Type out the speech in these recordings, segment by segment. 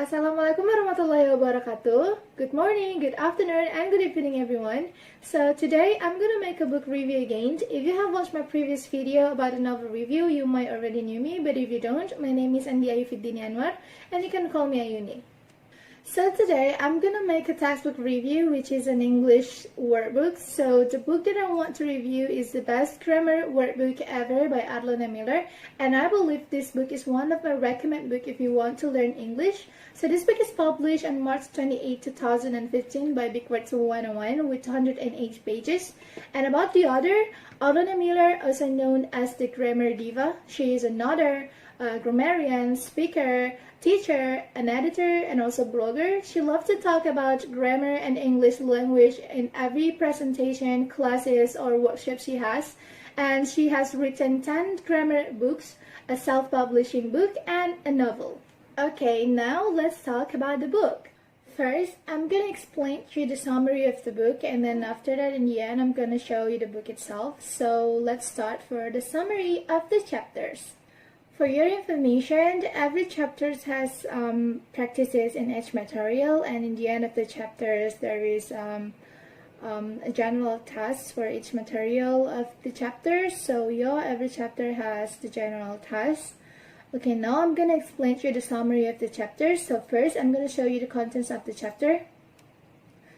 Assalamualaikum warahmatullahi wabarakatuh. Good morning, good afternoon, and good evening everyone. So today I'm gonna make a book review again. If you have watched my previous video about a novel review, you might already knew me, but if you don't, my name is Andi Ayu Fiddini Anwar, and you can call me Ayuni. So today I'm gonna make a textbook review, which is an English workbook. So the book that I want to review is the best grammar workbook ever by Arlene Miller, and I believe this book is one of my recommended book if you want to learn English. So this book is published on March 28, 2015 by Big Words 101 with 108 pages. And about the author, Arlene Miller, also known as the Grammar Diva. She is an author, grammarian, speaker, teacher, an editor, and also blogger. She loves to talk about grammar and English language in every presentation, classes, or workshop she has. And she has written 10 grammar books, a self-publishing book, and a novel. Okay, now let's talk about the book. First, I'm gonna explain to you the summary of the book, and then after that, in the end, I'm gonna show you the book itself. So let's start for the summary of the chapters. For your information, every chapter has practices in each material, and in the end of the chapters, there is a general task for each material of the chapter. So every chapter has the general task. Okay, now I'm gonna explain to you the summary of the chapter. So first, I'm gonna show you the contents of the chapter.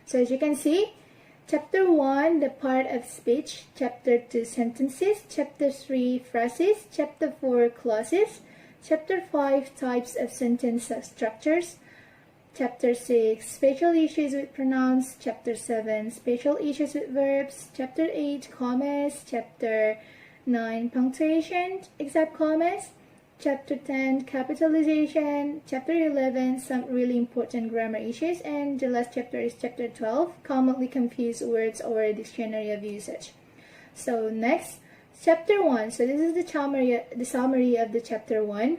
So as you can see, Chapter 1, the part of speech. Chapter 2, sentences. Chapter 3, phrases. Chapter 4, clauses. Chapter 5, types of sentence structures. Chapter 6, spatial issues with pronouns. Chapter 7, spatial issues with verbs. Chapter 8, commas. Chapter 9, punctuation, exact commas. Chapter 10, capitalization. Chapter 11, some really important grammar issues. And the last chapter is chapter 12, commonly confused words or dictionary of usage. So next, chapter 1. So this is the summary of the chapter 1.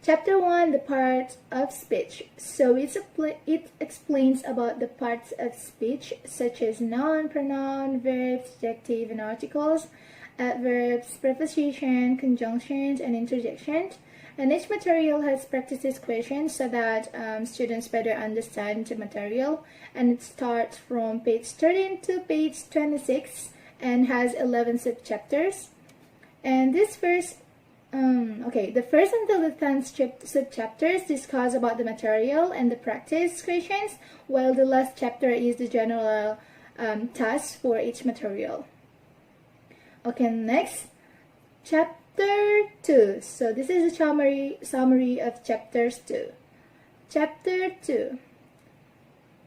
Chapter 1, the part of speech. So it explains about the parts of speech, such as noun, pronoun, verbs, adjective, and articles, adverbs, preposition, conjunctions, and interjections. And each material has practices questions so that students better understand the material. And it starts from page 13 to page 26 and has 11 sub-chapters. And this first, the first until the 10th sub-chapters discuss about the material and the practice questions, while the last chapter is the general task for each material. Okay, next, chapter 2. So this is a summary of chapters 2. Chapter 2,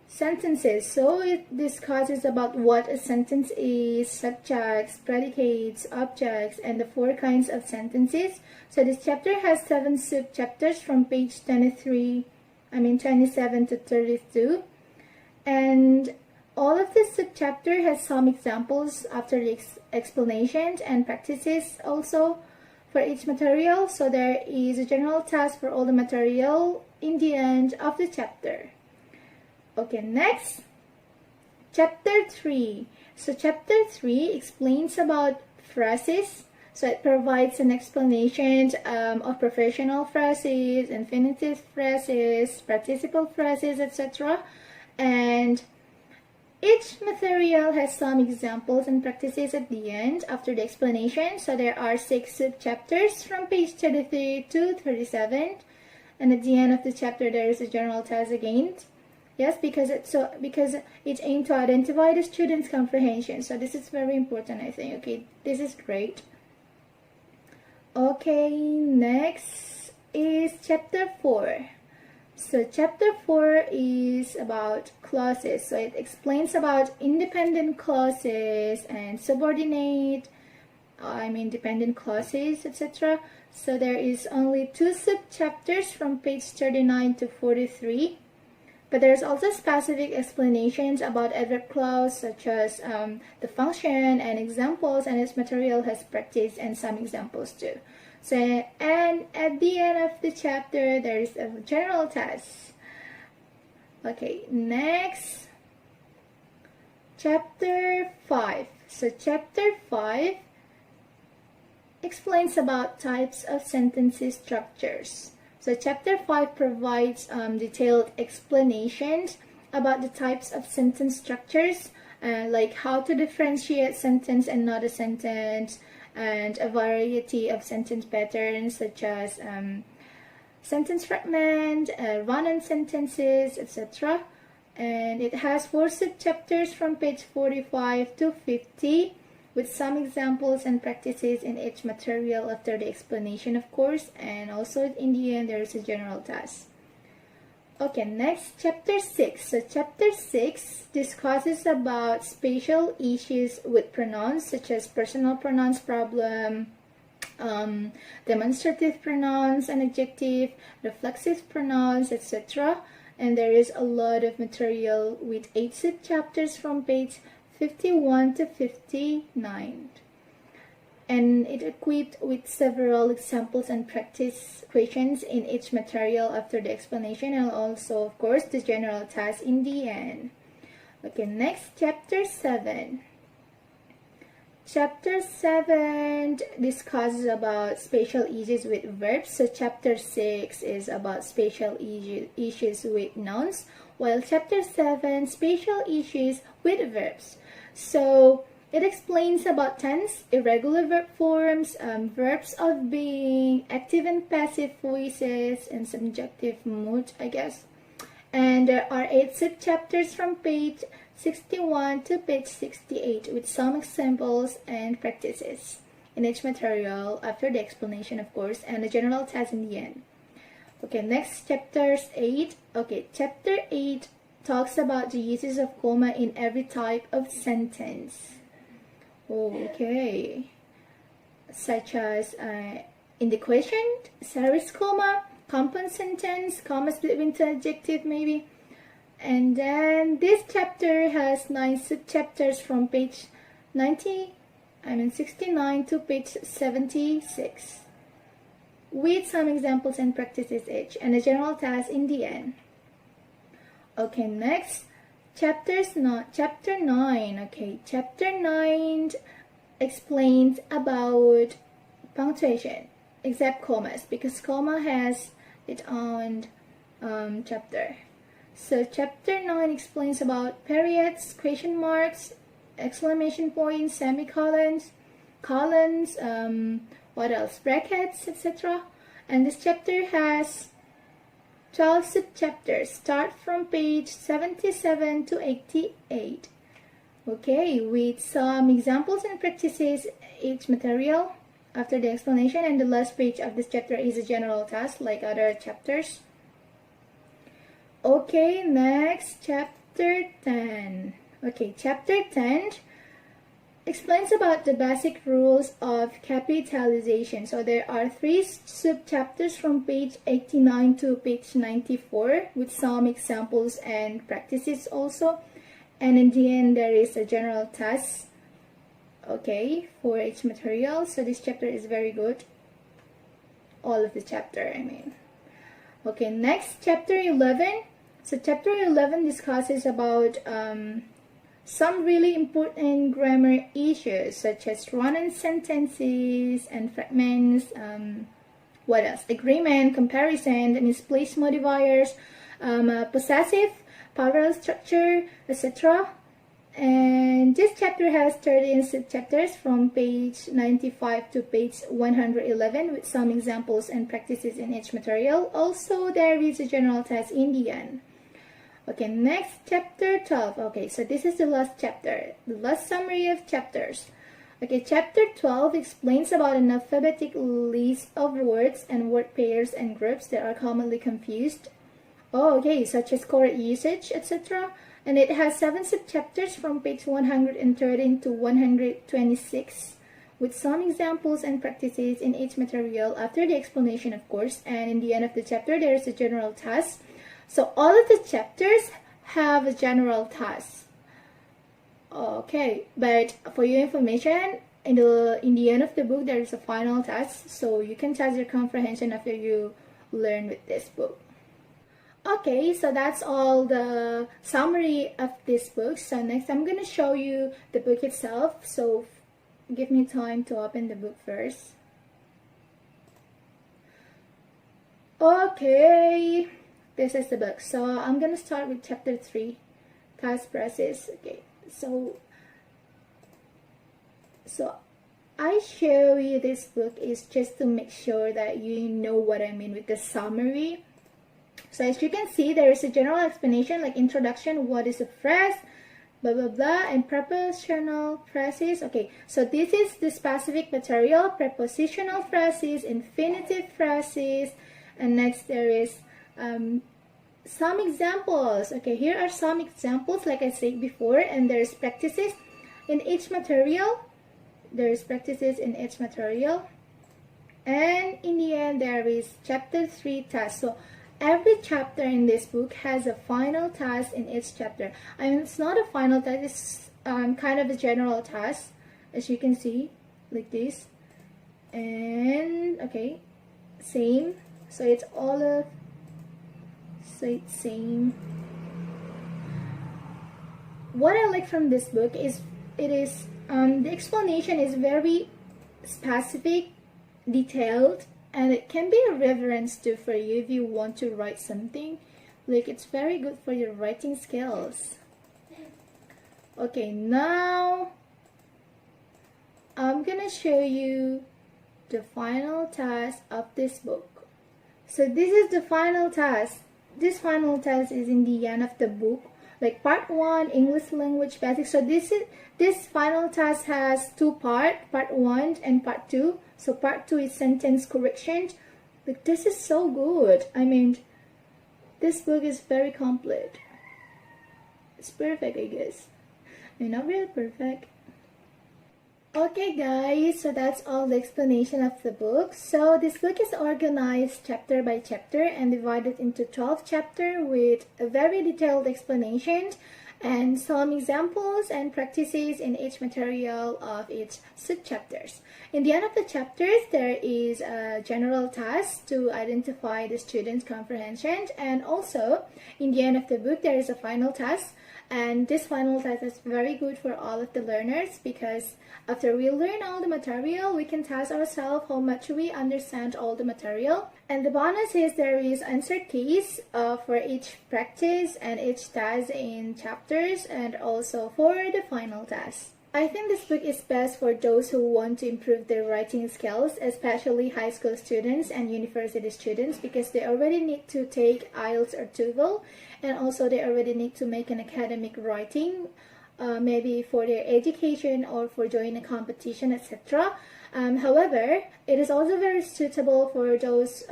sentences. So it discusses about what a sentence is, subjects, predicates, objects, and the 4 kinds of sentences. So this chapter has 7 sub-chapters from page 27 to 32. And all of this sub-chapter has some examples after the explanations and practices also for each material. So there is a general task for all the material in the end of the chapter. Okay, next, chapter 3. So chapter 3 explains about phrases. So it provides an explanation of professional phrases, infinitive phrases, participle phrases, etc. And each material has some examples and practices at the end after the explanation. So there are 6 sub-chapters from page 33 to 37. And at the end of the chapter, there is a general task again. Yes, because it's aimed to identify the student's comprehension. So this is very important, I think. Okay, this is great. Okay, next is chapter 4. So chapter 4 is about clauses. So it explains about independent clauses and dependent clauses, etc. So there is only 2 sub-chapters from page 39 to 43. But there's also specific explanations about adverb clause, such as the function and examples, and its material has practice and some examples too. So, and at the end of the chapter, there is a general test. Okay, next, chapter 5. So chapter 5 explains about types of sentences structures. So chapter 5 provides detailed explanations about the types of sentence structures, like how to differentiate sentence and not a sentence, and a variety of sentence patterns such as sentence fragment, run-on sentences, etc. And it has 4 subchapters from page 45 to 50 with some examples and practices in each material after the explanation, of course, and also in the end there is a general task. Okay, next, chapter 6. So chapter 6 discusses about spatial issues with pronouns such as personal pronouns problem, demonstrative pronouns and adjective, reflexive pronouns, etc. And there is a lot of material with 8 subchapters from page 51 to 59. And it equipped with several examples and practice questions in each material after the explanation, and also, of course, the general task in the end. Okay, next, chapter 7. Chapter 7 discusses about spatial issues with verbs. So chapter 6 is about spatial issues with nouns, while chapter 7, spatial issues with verbs. So it explains about tense, irregular verb forms, verbs of being, active and passive voices, and subjunctive mood, I guess. And there are 8 subchapters from page 61 to page 68 with some examples and practices in each material after the explanation, of course, and a general task in the end. Okay, next, chapter 8. Okay, chapter 8 talks about the uses of comma in every type of sentence. Okay, such as in the question, service comma, compound sentence, comma split into adjective maybe. And then this chapter has 9 subchapters from page 69 to page 76 with some examples and practices each, and a general task in the end. Okay, next, chapter 9. Okay, chapter 9 explains about punctuation, except commas, because comma has its own chapter. So chapter 9 explains about periods, question marks, exclamation points, semicolons, colons, what else, brackets, etc. And this chapter has 12 subchapters, start from page 77 to 88. Okay, with some examples and practices each material after the explanation, and the last page of this chapter is a general task like other chapters. Okay, next, chapter 10. Okay, chapter 10 explains about the basic rules of capitalization. So there are 3 subchapters from page 89 to page 94 with some examples and practices also. And in the end, there is a general task, okay, for each material. So this chapter is very good. All of the chapter, I mean. Okay, next, chapter 11. So chapter 11 discusses about some really important grammar issues such as run-on sentences and fragments, what else? Agreement, comparison, misplaced modifiers, possessive, parallel structure, etc. And this chapter has 13 subchapters from page 95 to page 111 with some examples and practices in each material. Also, there is a general task in the end. Okay, next, chapter 12. Okay, so this is the last chapter, the last summary of chapters. Okay, chapter 12 explains about an alphabetic list of words and word pairs and groups that are commonly confused. Oh, okay, such as correct usage, etc. And it has 7 subchapters from page 113 to 126 with some examples and practices in each material after the explanation, of course. And in the end of the chapter, there is a general task. So all of the chapters have a general task. Okay, but for your information, in the end of the book, there is a final task. So you can test your comprehension after you learn with this book. Okay, so that's all the summary of this book. So next I'm going to show you the book itself. So give me time to open the book first. Okay, this is the book. So I'm gonna start with chapter 3, task process. Okay, so I show you this book is just to make sure that you know what I mean with the summary. So as you can see, there is a general explanation like introduction, what is a phrase, blah blah blah, and prepositional phrases. Okay, so this is the specific material, prepositional phrases, infinitive phrases, and next there is some examples. Okay, here are some examples like I said before, and there's practices in each material. There's practices in each material, and in the end there is chapter 3 task. So every chapter in this book has a final task in each chapter. I mean, it's not a final task, it's kind of a general task, as you can see, like this. And okay, same. So it's all of, so it's same. What I like from this book is the explanation is very specific, detailed, and it can be a reference too for you if you want to write something. Like, it's very good for your writing skills. Okay, now I'm gonna show you the final task of this book. So this is the final task. This final task is in the end of the book, like part 1, English language basics. So this final task has 2 parts, part 1 and part 2. So part 2 is sentence correction. Like, this is so good. I mean, this book is very complete. It's perfect, I guess. I mean, not really perfect. Okay guys, so that's all the explanation of the book. So this book is organized chapter by chapter and divided into 12 chapters with a very detailed explanation and some examples and practices in each material of each sub-chapters. In the end of the chapters, there is a general task to identify the student's comprehension, and also in the end of the book there is a final task. And this final task is very good for all of the learners because after we learn all the material, we can test ourselves how much we understand all the material. And the bonus is there is answer keys for each practice and each task in chapters, and also for the final task. I think this book is best for those who want to improve their writing skills, especially high school students and university students, because they already need to take IELTS or TOEFL, and also they already need to make an academic writing, maybe for their education or for joining a competition, etc. However, it is also very suitable for those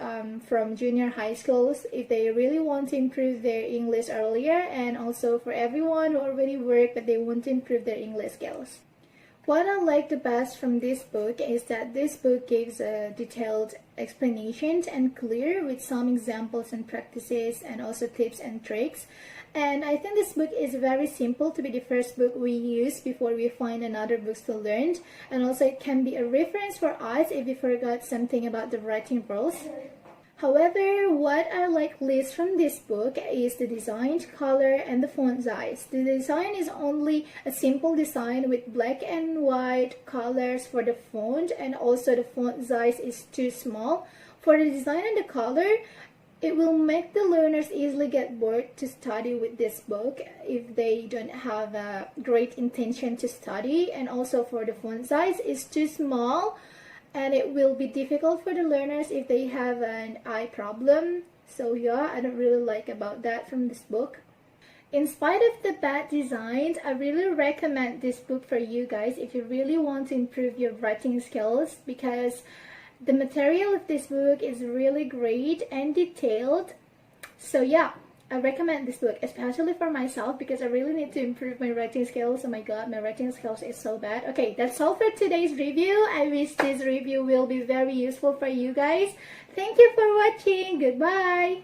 from junior high schools if they really want to improve their English earlier, and also for everyone who already work but they want to improve their English skills. What I like the best from this book is that this book gives a detailed explanation and clear with some examples and practices and also tips and tricks. And I think this book is very simple to be the first book we use before we find another books to learn. And also it can be a reference for us if we forgot something about the writing rules. However, what I like least from this book is the design, color, and the font size. The design is only a simple design with black and white colors for the font, and also the font size is too small. For the design and the color, it will make the learners easily get bored to study with this book if they don't have a great intention to study. And also for the font size, is too small, and it will be difficult for the learners if they have an eye problem. So yeah, I don't really like about that from this book. In spite of the bad designs, I really recommend this book for you guys if you really want to improve your writing skills, because the material of this book is really great and detailed. So yeah, I recommend this book, especially for myself, because I really need to improve my writing skills. Oh my god, my writing skills is so bad. Okay, that's all for today's review. I wish this review will be very useful for you guys. Thank you for watching. Goodbye.